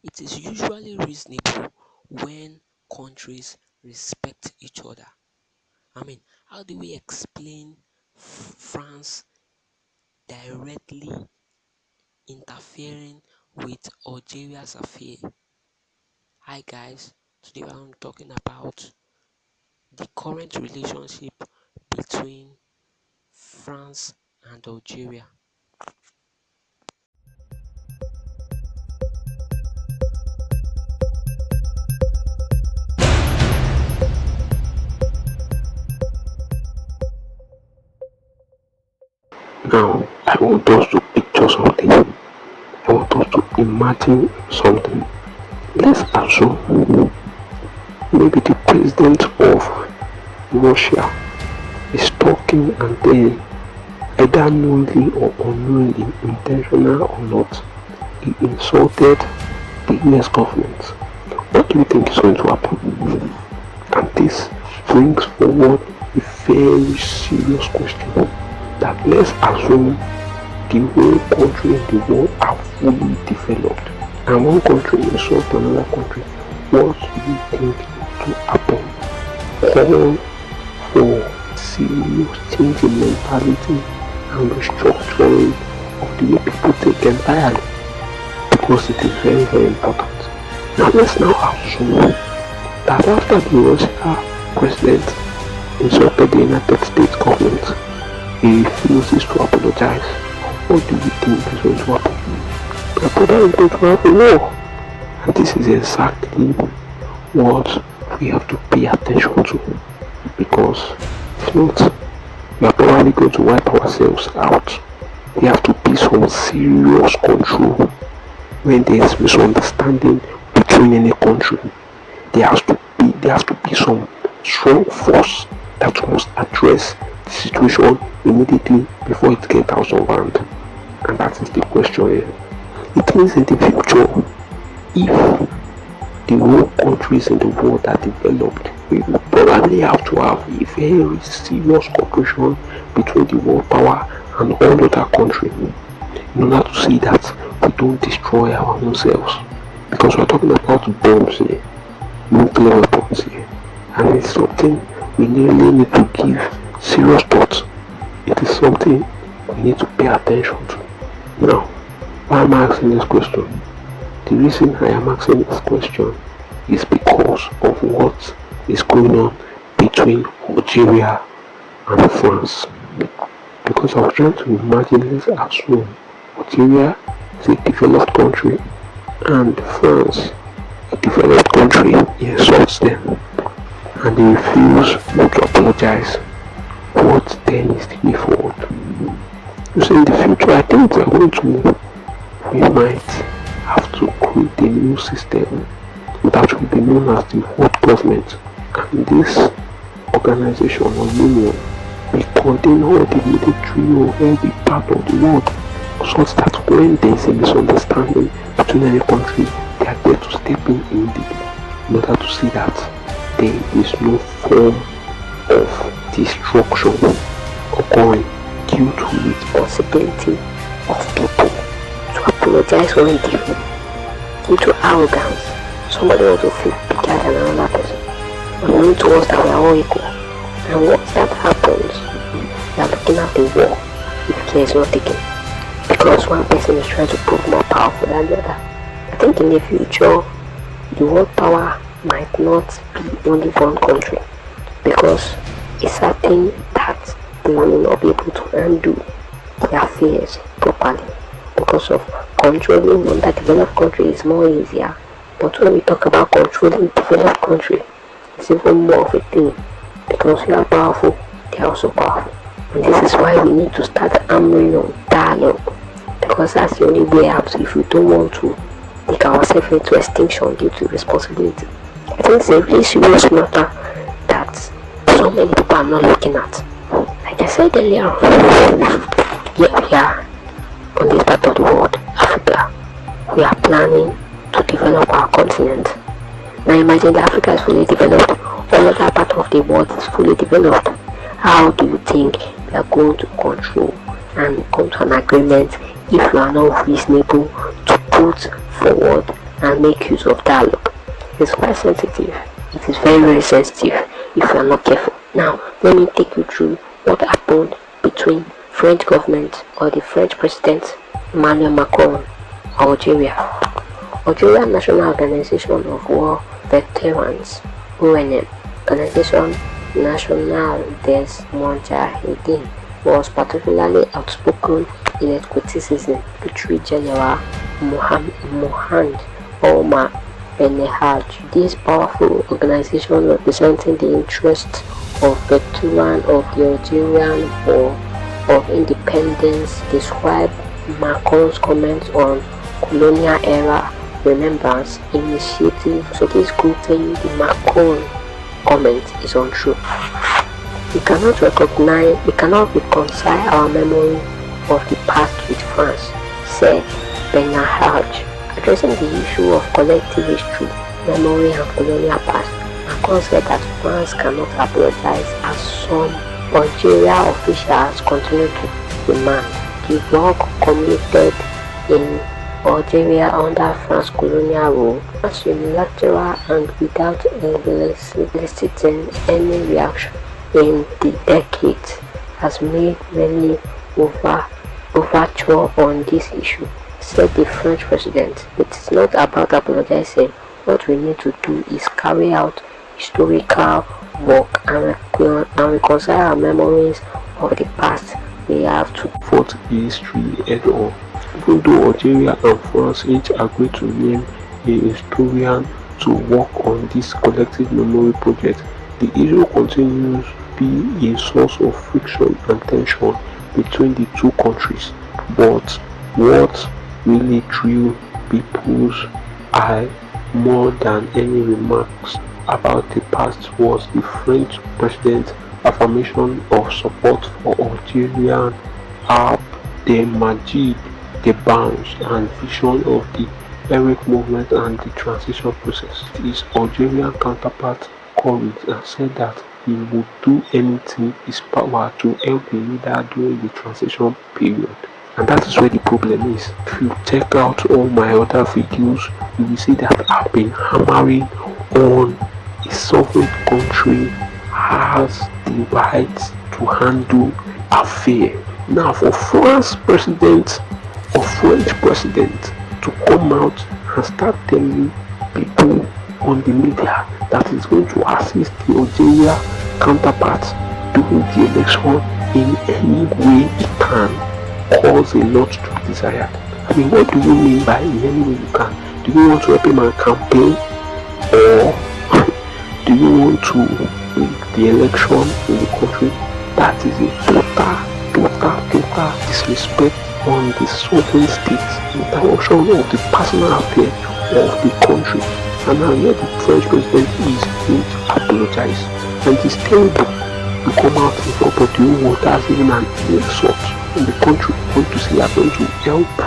It is usually reasonable when countries respect each other. I mean, how do we explain France directly interfering with Algeria's affair? Hi guys, today I'm talking about the current relationship between France and Algeria. Now, I want us to picture something. I want us to imagine something. Let's assume maybe the president of Russia is talking and then, either knowingly or unknowingly, intentional or not, he insulted the US government. What do you think is going to happen? And this brings forward a very serious question, that let's assume the whole country in the world are fully developed and one country insults another country. What do you think to happen? Call for serious change in mentality and restructuring of the way people think entirely, because it is very, very important. Now let's now assume that after the Russian president insulted the United States government, he refuses to apologize. What do you think is going to happen? The brother is going to have a war. And this is exactly what we have to pay attention to, because if not, we are probably going to wipe ourselves out. We have to be some serious control when there is misunderstanding between any country. There has to be some strong force that must address the situation immediately before it gets out of hand. And that is the question here. It means in the future, if the whole countries in the world are developed, we will probably have to have a very serious cooperation between the world power and all other countries in order to see that we don't destroy our own selves. Because we're talking about bombs here, nuclear weapons here, and it's something we really need to give serious thought. It is something we need to pay attention to. Now, why am I asking this question? The reason I am asking this question is because of what is going on between Algeria and France. Because I was trying to imagine, let's assume Algeria is a developed country and France, a developed country, insults them and they refuse to apologize. What then is the way forward? You see, in the future, I think we might have to create a new system that will be known as the world government, and this organization or union will contain all the military or every part of the world, such that when there is a misunderstanding between any country, they are there to step in immediately in order to see that there is no form of destruction occurring due to the responsibility of people to apologize when due to arrogance. Somebody wants to feel bigger than another person, but knowing to us that we are all equal. And once that happens, we are looking at the war if care is not taken, because one person is trying to prove more powerful than the other. I think in the future, the world power might not be only one country, because it's certain that they will not be able to undo their affairs properly. Because of controlling underdeveloped country is more easier, but when we talk about controlling developed country, it's even more of a thing, because we are powerful, they are also powerful. And this is why we need to start hammering on dialogue, because that's the only way out if we don't want to take ourselves into extinction due to responsibility. I think it's a really serious matter that so many people are not looking at. Like I said earlier, here we are on this part of the world, Africa. We are planning to develop our continent. Now imagine that Africa is fully developed, all other part of the world is fully developed. How do you think we are going to control and come to an agreement if we are not reasonable to put forward and make use of dialogue. It's quite sensitive. It is very, very sensitive if you are not careful. Now, let me take you through what happened between French government or the French president Emmanuel Macron, Algeria. Algeria National Organization of War Veterans, ONM, Organization National des Mujahideen, was particularly outspoken in its criticism to General Mohamed Omar Benehaj. This powerful organization representing the interests of veterans of the Algerian War of Independence described Macron's comments on colonial era remembrance initiative. So this group saying the Macron comment is untrue. We cannot reconcile our memory of the past with France, said Benahaj, addressing the issue of collective history, memory and colonial past. Macron said that France cannot apologize as some Algeria officials continue to demand. The work committed in Algeria under France's colonial rule was unilateral and without eliciting any reaction in the decades has made many overture on this issue, said the French president. It is not about apologizing. What we need to do is carry out historical work and reconcile our memories of the past. We have to fought history head on. Even though Algeria and France each agreed to name a historian to work on this collective memory project, the issue continues to be a source of friction and tension between the two countries. But what really drew people's eye more than any remarks about the past was the French president's affirmation of support for Algerian Abdelmajid Tebboun's and vision of the heroic movement and the transition process. His Algerian counterpart courage and said that he would do anything in his power to help the leader during the transition period. And that is where the problem is. If you check out all my other videos, you will see that I've been hammering on a sovereign country has the right to handle affairs. Now for French president or French president to come out and start telling people on the media that is going to assist the Algeria counterparts during the election in any way it can cause a lot to be desired. I mean, what do you mean by in any way you can? Do you want to help him campaign, or do you want to win the election in the country? That is a total disrespect on the sovereign state, interruption of the personal affairs of the country. And now here the French president is going to apologize, and it is terrible to come out in front of the whole world as even an insult in the country. You want to say you are going to help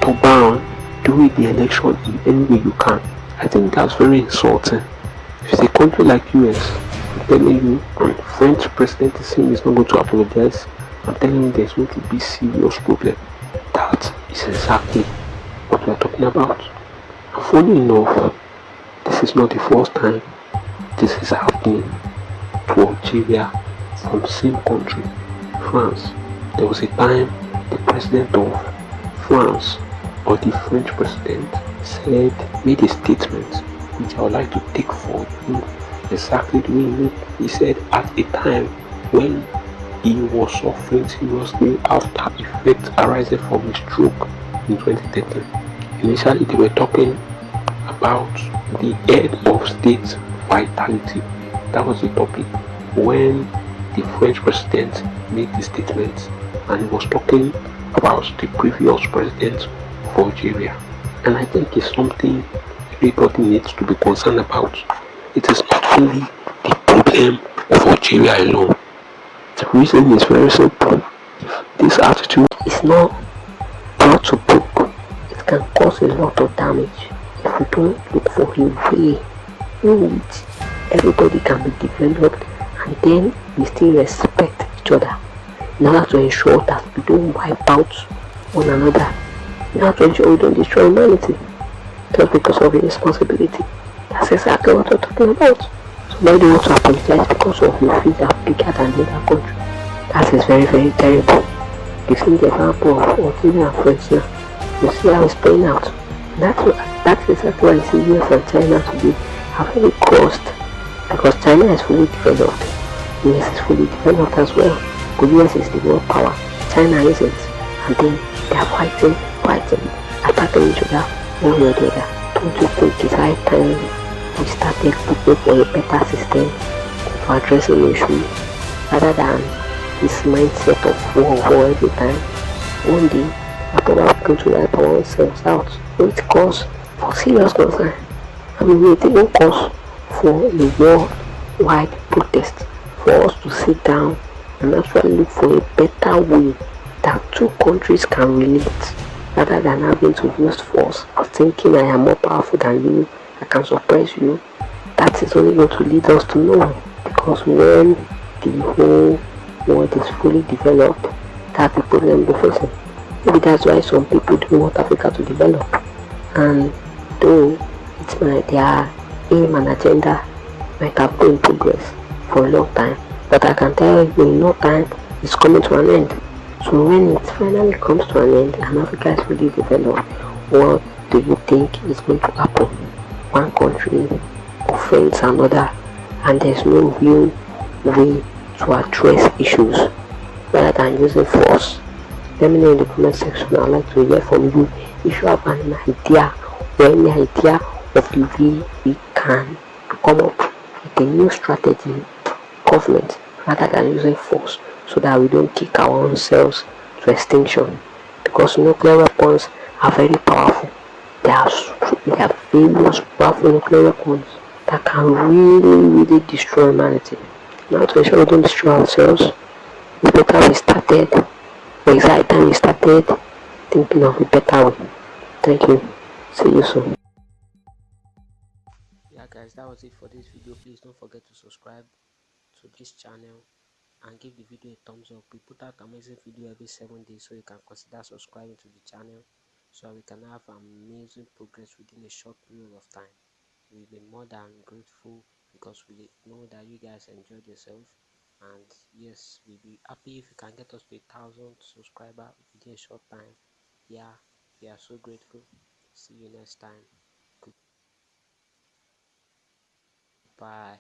Tobin during the election in any way you can. I think that's very insulting. If it's a country like US, I'm telling you, and French president is saying he's not going to apologize, I'm telling you there's going to be serious problem. That is exactly what we are talking about. And funny enough, this is not the first time this is happening to Algeria from the same country, France. There was a time the president of France, or the French president, made a statement which I would like to take for you exactly the way he said at a time when he was suffering seriously after effects arising from a stroke in 2013. Initially they were talking about the head of state vitality. That was the topic when the French president made the statement, and he was talking about the previous president of Algeria. And I think it's something everybody needs to be concerned about. It is not only the problem of Algeria alone. The reason is very simple. If this attitude is not brought to book, it can cause a lot of damage. If we don't look for a way in which everybody can be developed, and then we still respect each other, in order to ensure that we don't wipe out one another, in order to ensure we don't destroy humanity. just because of irresponsibility. That's exactly what we're talking about. Somebody wants to apologize because of your feet are bigger than the other country. That is very, very terrible. You see the example of Algeria and France now. You see how it's playing out. That's exactly why you see US and China today have very crossed because China is fully developed. US is fully developed as well. But US is the world power. China isn't. And then they are fighting, attacking each other one way or the other. Don't you think it's high time we started looking for a better system for addressing issues rather than this mindset of war every time? One day, after we are going to wipe our own selves out, it calls for serious concern. I mean, it even calls for a worldwide protest for us to sit down and actually look for a better way that two countries can relate rather than having to use force or thinking I am more powerful than you, I can suppress you. That is only going to lead us to nowhere because when the whole world is fully developed, that's the problem we're facing. Maybe that's why some people don't want Africa to develop. And though it's their aim and agenda might have been in progress for a long time, but I can tell you in no time it's coming to an end. So when it finally comes to an end and Africa is fully developed, what do you think is going to happen? One country offends another and there's no real way to address issues rather than using force. Let me know in the comment section. I'd like to hear from you if you have an idea or any idea of the way we can come up with a new strategy government rather than using force so that we don't kick our own selves to extinction. Because nuclear weapons are very powerful. There are various powerful nuclear weapons that can really destroy humanity. Now to ensure we don't destroy ourselves, it's better we started or it's high time we started thinking of a better way. Thank you. See you soon. Yeah, guys, that was it for this video. Please don't forget to subscribe to this channel and give the video a thumbs up. We put out amazing video every 7 days, so you can consider subscribing to the channel so we can have amazing progress within a short period of time. We'll be more than grateful because we know that you guys enjoyed yourself, and yes, we'll be happy if you can get us to 1,000 subscribers within a short time. Yeah, we are so grateful. See you next time. Goodbye.